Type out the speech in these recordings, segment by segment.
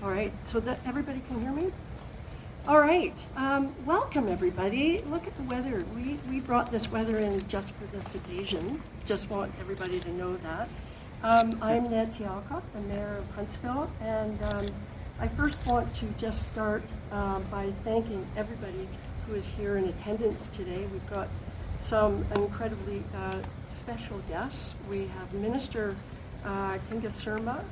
All right, so that everybody can hear me? All right, welcome everybody. Look at the weather. We brought this weather in just for this occasion. Just want everybody to know that. I'm Nancy Alcock, the mayor of Huntsville, and I first want to just start by thanking everybody who is here in attendance today. We've got some incredibly special guests. We have Minister Kinga Surma,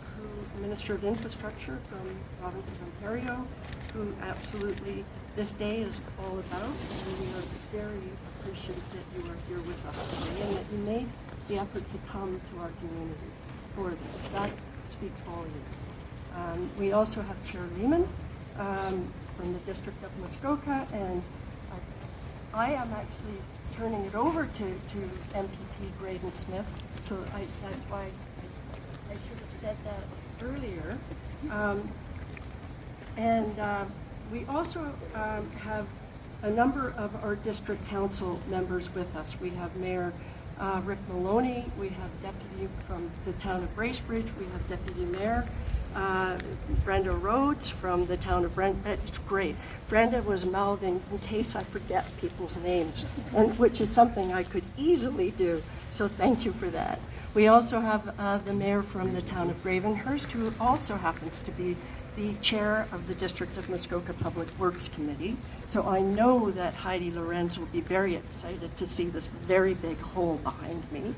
Minister of Infrastructure from the province of Ontario, who absolutely this day is all about, and we are very appreciative that you are here with us today and that you made the effort to come to our community for this. That speaks volumes. We also have Chair Lehman from the District of Muskoka, and I am actually turning it over to MPP Graydon Smith, so that's why I should have said that earlier. We also have a number of our district council members with us. We have Mayor Rick Maloney, we have Deputy from the town of Bracebridge, we have Deputy Mayor Brenda Rhodes from the town of Brenda. It's great. Brenda was mouthing in case I forget people's names, and which is something I could easily do, so thank you for that. We also have the mayor from the town of Gravenhurst, who also happens to be the chair of the District of Muskoka Public Works Committee. So I know that Heidi Lorenz will be very excited to see this very big hole behind me.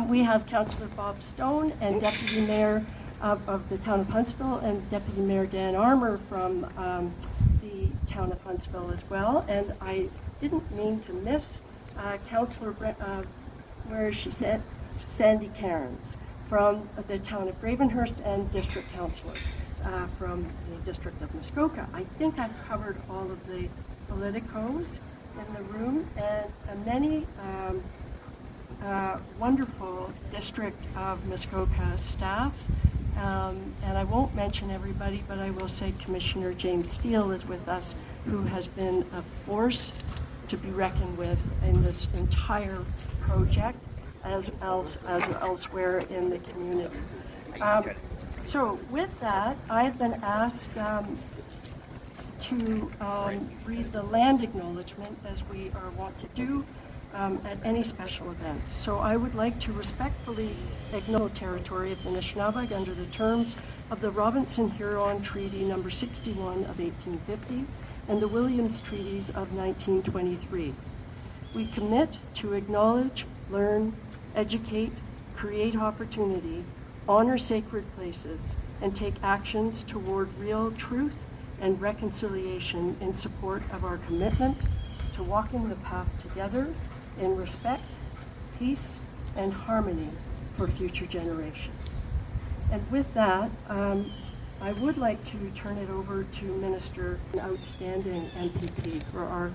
We have Councillor Bob Stone and Deputy Mayor of the town of Huntsville, and Deputy Mayor Dan Armour from the town of Huntsville as well. And I didn't mean to miss Councillor, where is she said? Sandy Cairns from the town of Gravenhurst, and district councillor from the District of Muskoka. I think I've covered all of the politicos in the room, and many wonderful District of Muskoka staff. And I won't mention everybody, but I will say Commissioner James Steele is with us, who has been a force to be reckoned with in this entire project, as elsewhere in the community. So with that, I've been asked to read the land acknowledgement, as we are wont to do at any special event. So I would like to respectfully acknowledge the territory of the Anishinaabe under the terms of the Robinson-Huron Treaty number 61 of 1850 and the Williams Treaties of 1923. We commit to acknowledge, learn, educate, create opportunity, honor sacred places, and take actions toward real truth and reconciliation in support of our commitment to walking the path together in respect, peace, and harmony for future generations. And with that, I would like to turn it over to Minister, an outstanding MPP for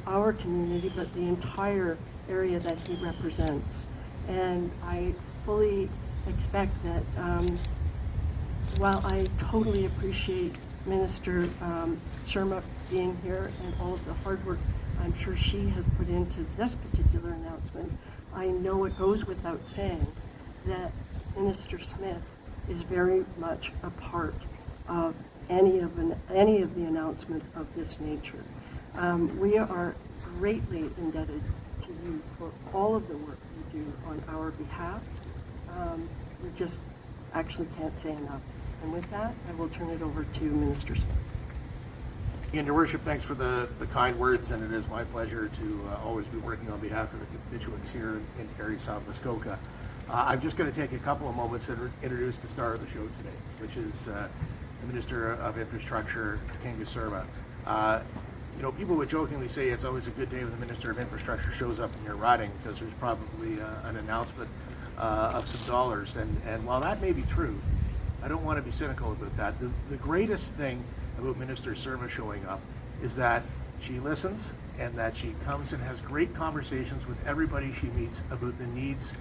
our community, but the entire area that he represents. And I fully expect that while I totally appreciate Minister Surma being here and all of the hard work I'm sure she has put into this particular announcement, I know it goes without saying that Minister Smith is very much a part of any of the announcements of this nature. We are greatly indebted to you for all of the work you do on our behalf. We just actually can't say enough. And with that, I will turn it over to Minister Smith. And Your Worship, thanks for the kind words, and it is my pleasure to always be working on behalf of the constituents here in Perry, South Muskoka. I'm just going to take a couple of moments to introduce the star of the show today, which is the Minister of Infrastructure, Kinga Surma. You know, people would jokingly say it's always a good day when the Minister of Infrastructure shows up in your riding, because there's probably an announcement of some dollars. And while that may be true, I don't want to be cynical about that. The greatest thing about Minister Surma showing up is that she listens, and that she comes and has great conversations with everybody she meets about the needs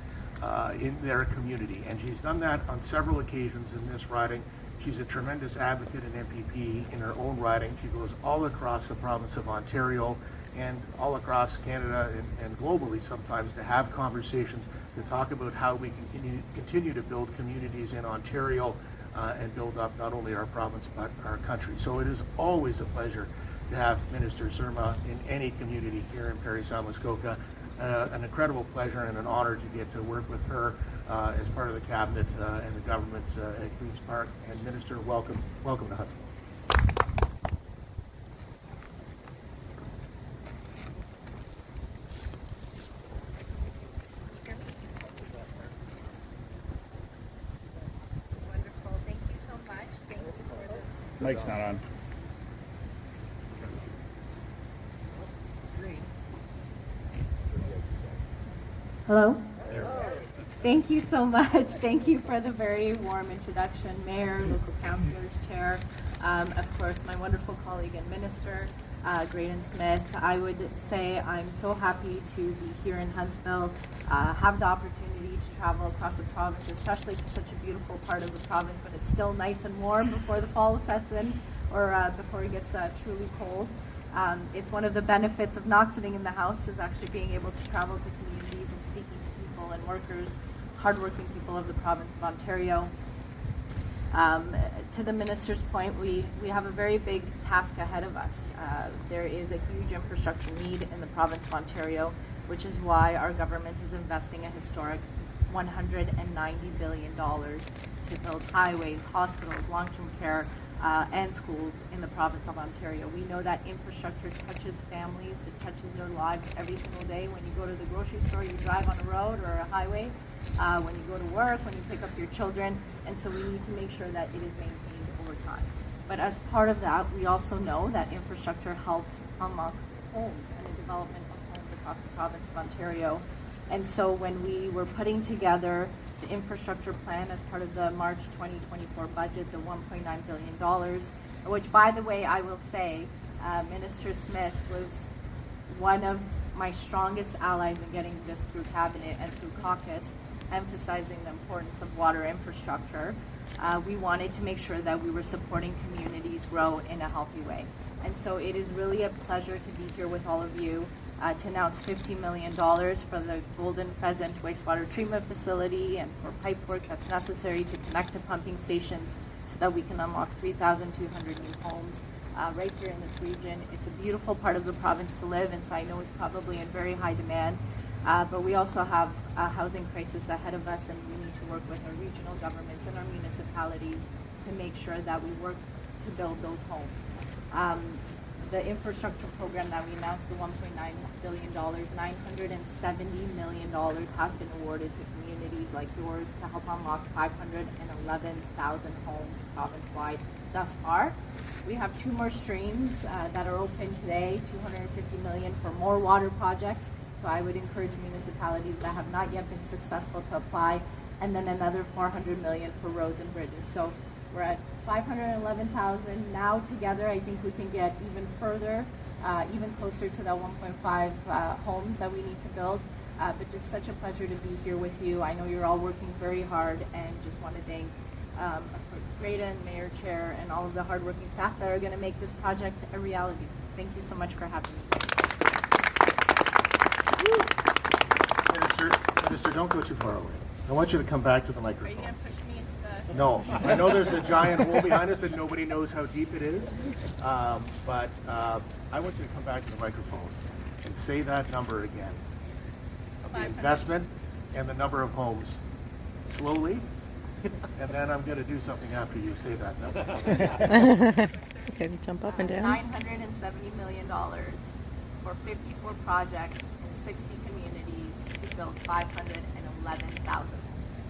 in their community. And she's done that on several occasions in this riding. She's a tremendous advocate and MPP in her own riding. She goes all across the province of Ontario and all across Canada and globally sometimes, to have conversations to talk about how we can continue to build communities in Ontario and build up not only our province but our country. So it is always a pleasure to have Minister Surma in any community here in Parry Sound Muskoka. An incredible pleasure and an honor to get to work with her as part of the cabinet and the government at Queen's Park. And Minister, welcome to Huntsville. Wonderful. Thank you so much. Thank you for the Mic's not on. Hello? Thank you so much. Thank you for the very warm introduction, Mayor, local councillors, Chair, of course, my wonderful colleague and Minister, Graydon Smith. I would say I'm so happy to be here in Huntsville, have the opportunity to travel across the province, especially to such a beautiful part of the province when it's still nice and warm before the fall sets in or before it gets truly cold. It's one of the benefits of not sitting in the house is actually being able to travel to communities and speaking to people and workers, hardworking people of the province of Ontario. To the Minister's point, we have a very big task ahead of us. There is a huge infrastructure need in the province of Ontario, which is why our government is investing a historic $190 billion to build highways, hospitals, long-term care, and schools in the province of Ontario. We know that infrastructure touches families, it touches their lives every single day. When you go to the grocery store, you drive on a road or a highway. When you go to work, when you pick up your children, and so we need to make sure that it is maintained over time. But as part of that, we also know that infrastructure helps unlock homes and the development of homes across the province of Ontario. And so when we were putting together the infrastructure plan as part of the March 2024 budget, the $1.9 billion, which, by the way, I will say, Minister Smith was one of my strongest allies in getting this through cabinet and through caucus, emphasizing the importance of water infrastructure. We wanted to make sure that we were supporting communities grow in a healthy way. And so it is really a pleasure to be here with all of you to announce $50 million for the Golden Pheasant Wastewater Treatment Facility and for pipe work that's necessary to connect to pumping stations so that we can unlock 3,200 new homes right here in this region. It's a beautiful part of the province to live, and so I know it's probably in very high demand. But we also have a housing crisis ahead of us, and we need to work with our regional governments and our municipalities to make sure that we work to build those homes. The infrastructure program that we announced, the $1.9 billion, $970 million has been awarded to communities like yours to help unlock 511,000 homes province-wide thus far. We have 2 more streams that are open today, $250 million for more water projects. So I would encourage municipalities that have not yet been successful to apply, and then another $400 million for roads and bridges. So we're at 511,000 now. Together, I think we can get even further, even closer to that 1.5 homes that we need to build. But just such a pleasure to be here with you. I know you're all working very hard, and just want to thank, of course, Graydon, Mayor, Chair, and all of the hardworking staff that are going to make this project a reality. Thank you so much for having me. Minister, don't go too far away. I want you to come back to the Are microphone. you going to push me into the... No, I know there's a giant hole behind us and nobody knows how deep it is, but I want you to come back to the microphone and say that number again. The investment and the number of homes. Slowly, and then I'm going to do something after you say that number. Okay, jump up and down. $970 million for 54 projects in 60 communities to build 511,000 homes.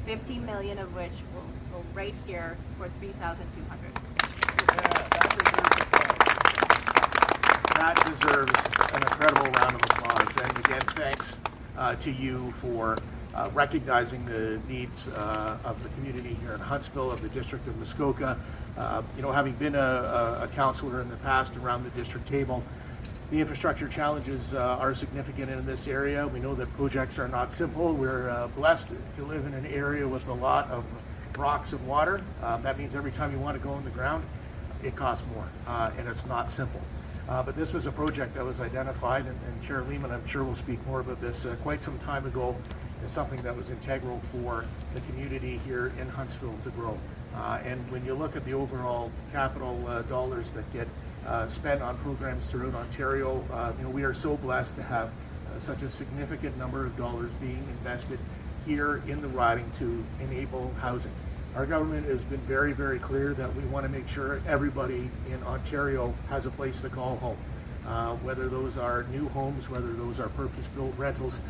50 million of which will go right here for 3,200. That deserves an incredible round of applause. And again, thanks to you for recognizing the needs of the community here in Huntsville, of the District of Muskoka. Having been a councillor in the past around the district table, the infrastructure challenges are significant in this area. We know that projects are not simple. We're blessed to live in an area with a lot of rocks and water. That means every time you want to go in the ground, it costs more, and it's not simple. But this was a project that was identified, and Chair Lehman, I'm sure will speak more about this, quite some time ago, as something that was integral for the community here in Huntsville to grow. And when you look at the overall capital dollars that get spent on programs throughout Ontario, we are so blessed to have such a significant number of dollars being invested here in the riding to enable housing. Our government has been very, very clear that we want to make sure everybody in Ontario has a place to call home. Whether those are new homes, whether those are purpose-built rentals,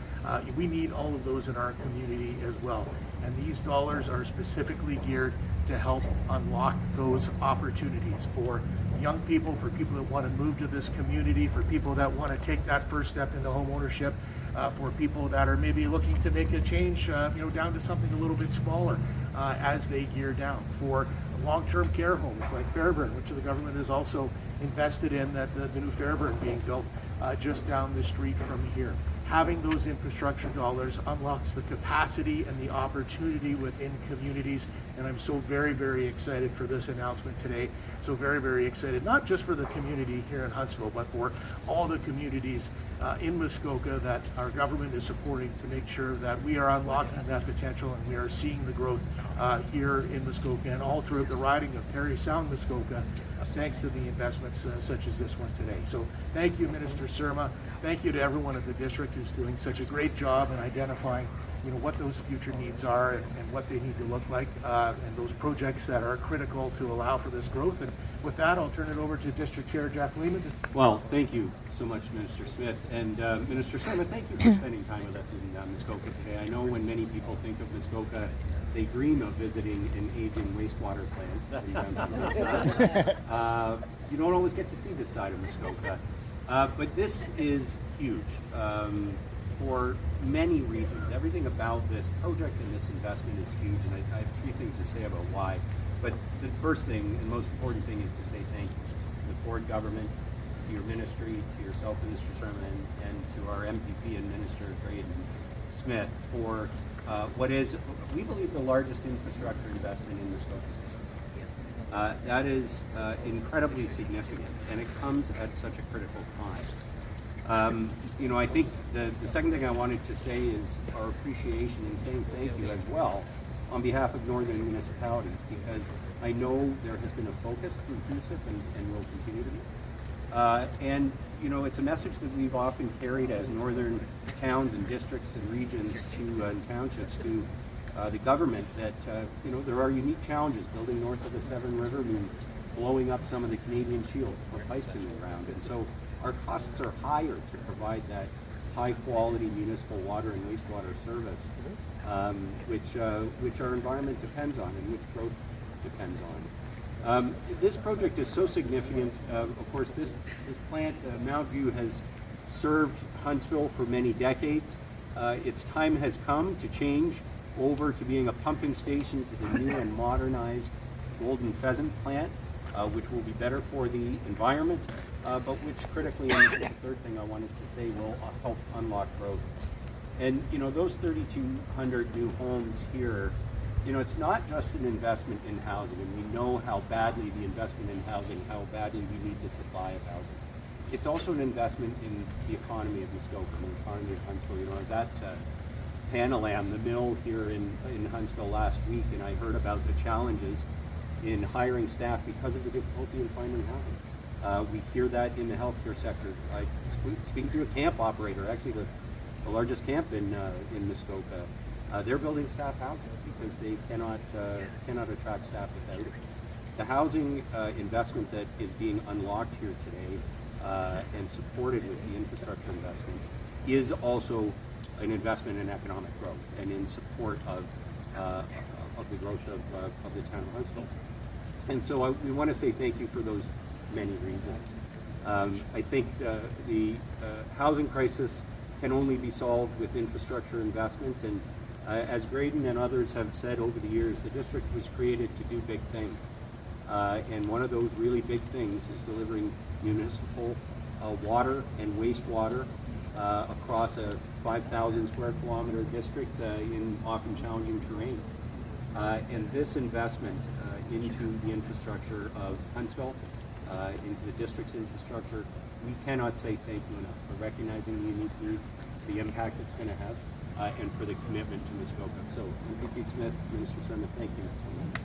we need all of those in our community as well. And these dollars are specifically geared to help unlock those opportunities for young people, for people that want to move to this community, for people that want to take that first step into home ownership, for people that are maybe looking to make a change, down to something a little bit smaller as they gear down, for long-term care homes like Fairburn, which the government has also invested in, that the new Fairburn being built just down the street from here. Having those infrastructure dollars unlocks the capacity and the opportunity within communities, and I'm so very, very excited for this announcement today. So very, very excited, not just for the community here in Huntsville, but for all the communities in Muskoka that our government is supporting, to make sure that we are unlocking that potential and we are seeing the growth here in Muskoka and all throughout the riding of Parry Sound, Muskoka, thanks to the investments such as this one today. So thank you, Minister Surma. Thank you to everyone at the district who's doing such a great job in identifying what those future needs are and what they need to look like, and those projects that are critical to allow for this growth. And with that, I'll turn it over to District Chair Jeff Lehman. Well, thank you so much, Minister Smith. And Minister Surma, thank you for spending time with us in Muskoka today. I know when many people think of Muskoka, they dream of visiting an aging wastewater plant in downtown Muskoka. You don't always get to see this side of Muskoka. But this is huge for many reasons. Everything about this project and this investment is huge, and I have three things to say about why. But the first thing and most important thing is to say thank you to the Ford government, to your ministry, to yourself, Minister Surma, and to our MPP and Minister Graydon Smith for what is, we believe, the largest infrastructure investment in Muskoka's history. That is incredibly significant, and it comes at such a critical time. I think the second thing I wanted to say is our appreciation and saying thank you as well on behalf of northern municipalities, because I know there has been a focus through CUSIP and will continue to be. It's a message that we've often carried as northern towns and districts and regions and townships to the government that, there are unique challenges. Building north of the Severn River means blowing up some of the Canadian Shield for pipes in the ground. And so our costs are higher to provide that high-quality municipal water and wastewater service, which our environment depends on and which growth depends on. This project is so significant. Of course, this plant, Mountview, has served Huntsville for many decades. Its time has come to change over to being a pumping station to the new and modernized Golden Pheasant plant, which will be better for the environment, but which critically, and this is the third thing I wanted to say, will help unlock growth. And those 3,200 new homes here, it's not just an investment in housing, and we know how badly the investment in housing, how badly we need the supply of housing. It's also an investment in the economy of Muskoka, the economy of Huntsville. I was at Panalam, the mill here in Huntsville last week, and I heard about the challenges in hiring staff because of the difficulty in finding housing. We hear that in the healthcare sector. I speaking to a camp operator, actually the largest camp in Muskoka. They're building staff housing because they cannot attract staff without it. The housing investment that is being unlocked here today and supported with the infrastructure investment is also an investment in economic growth and in support of the growth of the town of Huntsville. And so we want to say thank you for those many reasons. I think the housing crisis can only be solved with infrastructure investment, and as Graydon and others have said over the years, the district was created to do big things. And one of those really big things is delivering municipal water and wastewater across a 5,000 square kilometer district in often challenging terrain. And this investment into the infrastructure of Huntsville into the district's infrastructure. We cannot say thank you enough for recognizing the unique needs, the impact it's going to have, and for the commitment to Muskoka. So, VP Smith, Minister Sermon, thank you so much.